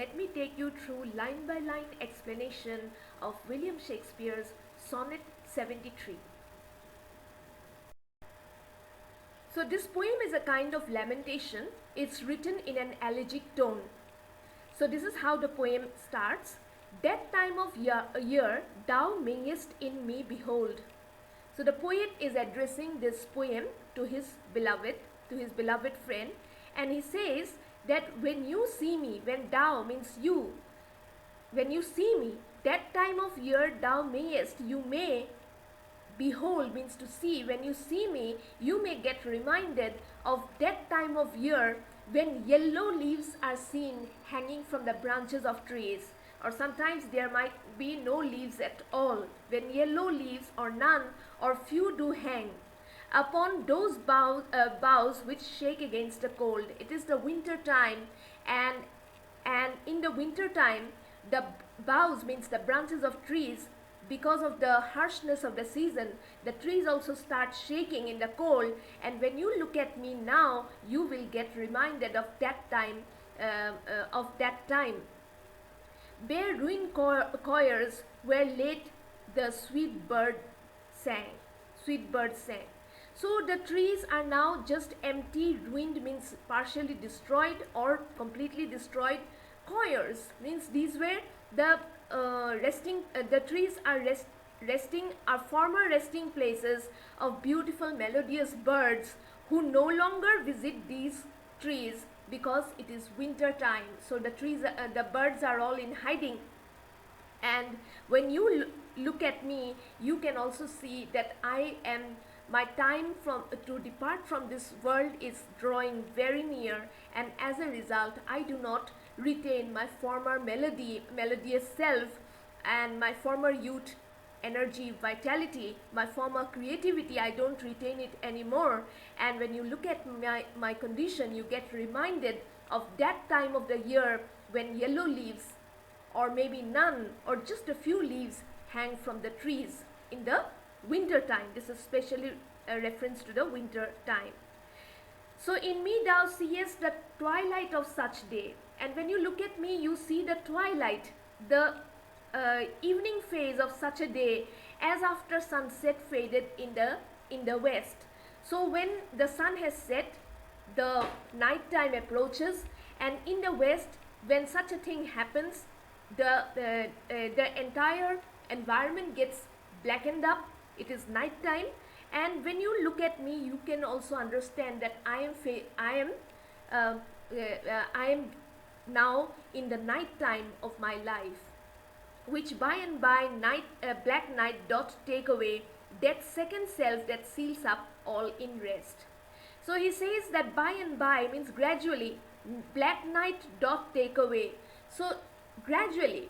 let me take you through line by line explanation of William Shakespeare's Sonnet 73. So this poem is a kind of lamentation. It's written in an elegiac tone. So this is how the poem starts. That time of year thou mayest in me behold. So the poet is addressing this poem to his beloved friend, and he says that when you see me, when thou means you, when you see me, that time of year thou mayest, you may, behold means to see, when you see me, you may get reminded of that time of year when yellow leaves are seen hanging from the branches of trees, or sometimes there might be no leaves at all, when yellow leaves or none or few do hang upon those boughs which shake against the cold. It is the winter time, and in the winter time the boughs means the branches of trees, because of the harshness of the season, the trees also start shaking in the cold, and when you look at me now, you will get reminded of that time. Bare ruined choirs where late the sweet bird sang. So the trees are now just empty. Ruined means partially destroyed or completely destroyed. Choirs means these were the the trees are resting, are former resting places of beautiful melodious birds who no longer visit these trees because it is winter time. So the the birds are all in hiding, and when you look at me, you can also see that my time to depart from this world is drawing very near, and as a result I do not retain my former melodious self, and my former youth, energy, vitality, my former creativity. I don't retain it anymore, and when you look at my condition, you get reminded of that time of the year when yellow leaves, or maybe none, or just a few leaves hang from the trees in the winter time. This is especially a reference to the winter time. So in me thou seest the twilight of such day, and when you look at me, you see the twilight, the evening phase of such a day, as after sunset faded in the west. So when the sun has set, the night time approaches, and in the west, when such a thing happens, the entire environment gets blackened up. It is night time, and when you look at me, you can also understand that I am now in the night time of my life, which by and by black night doth take away, that second self that seals up all in rest. So he says that by and by means gradually, black night doth take away. So gradually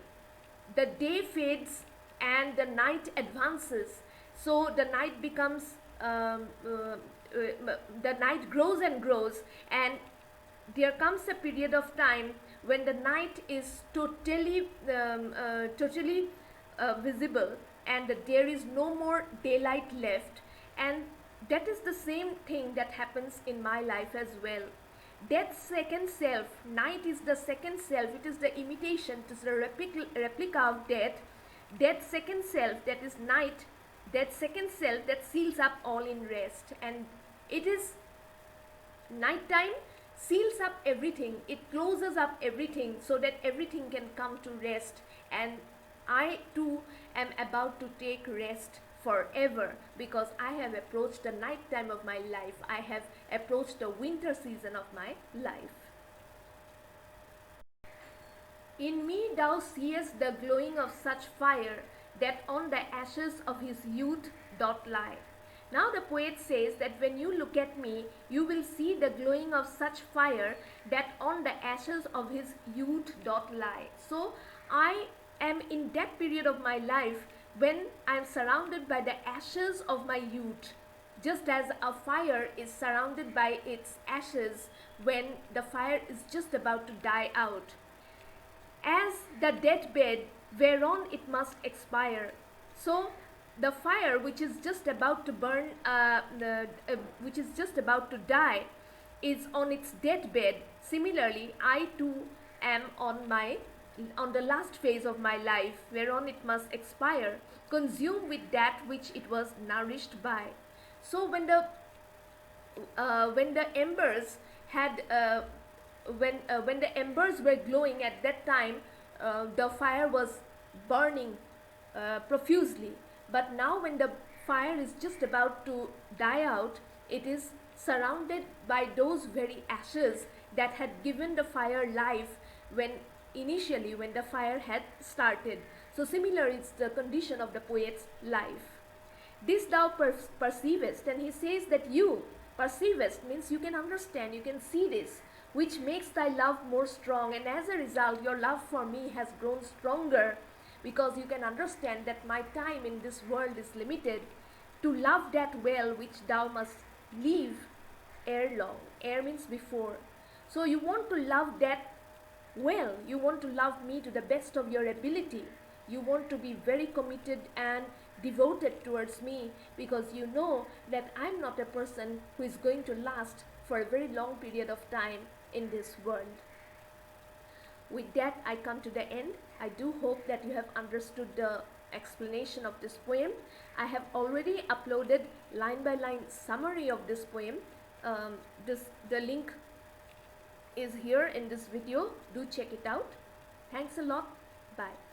the day fades and the night advances. So the night becomes the night grows and grows, and there comes a period of time when the night is totally visible, and there is no more daylight left. And that is the same thing that happens in my life as well. That second self, night is the second self, it is the imitation, it is the replica of death. That second self, that is night, that second self that seals up all in rest. And it is night time seals up everything, it closes up everything so that everything can come to rest, and I too am about to take rest forever, because I have approached the night time of my life. I have approached the winter season of my life. In me thou seest the glowing of such fire, that on the ashes of his youth doth lie. Now the poet says that when you look at me, you will see the glowing of such fire, that on the ashes of his youth doth lie. So I am in that period of my life when I am surrounded by the ashes of my youth, just as a fire is surrounded by its ashes when the fire is just about to die out. As the deathbed whereon it must expire, so the fire which is just about to burn, which is just about to die, is on its deathbed. Similarly, I too am on the last phase of my life, whereon it must expire, consume with that which it was nourished by. So when the embers had when the embers were glowing at that time, the fire was burning profusely. But now when the fire is just about to die out, it is surrounded by those very ashes that had given the fire life when initially when the fire had started. So similar is the condition of the poet's life. This thou perceivest, and he says that you perceivest means you can understand, you can see this, which makes thy love more strong, and as a result your love for me has grown stronger, because you can understand that my time in this world is limited, to love that well which thou must leave ere long. Ere means before. So you want to love that well, you want to love me to the best of your ability. You want to be very committed and devoted towards me, because you know that I'm not a person who is going to last for a very long period of time in this world. With that, I come to the end. I do hope that you have understood the explanation of this poem. I have already uploaded line by line summary of this poem. The link is here in this video. Do check it out. Thanks a lot. Bye.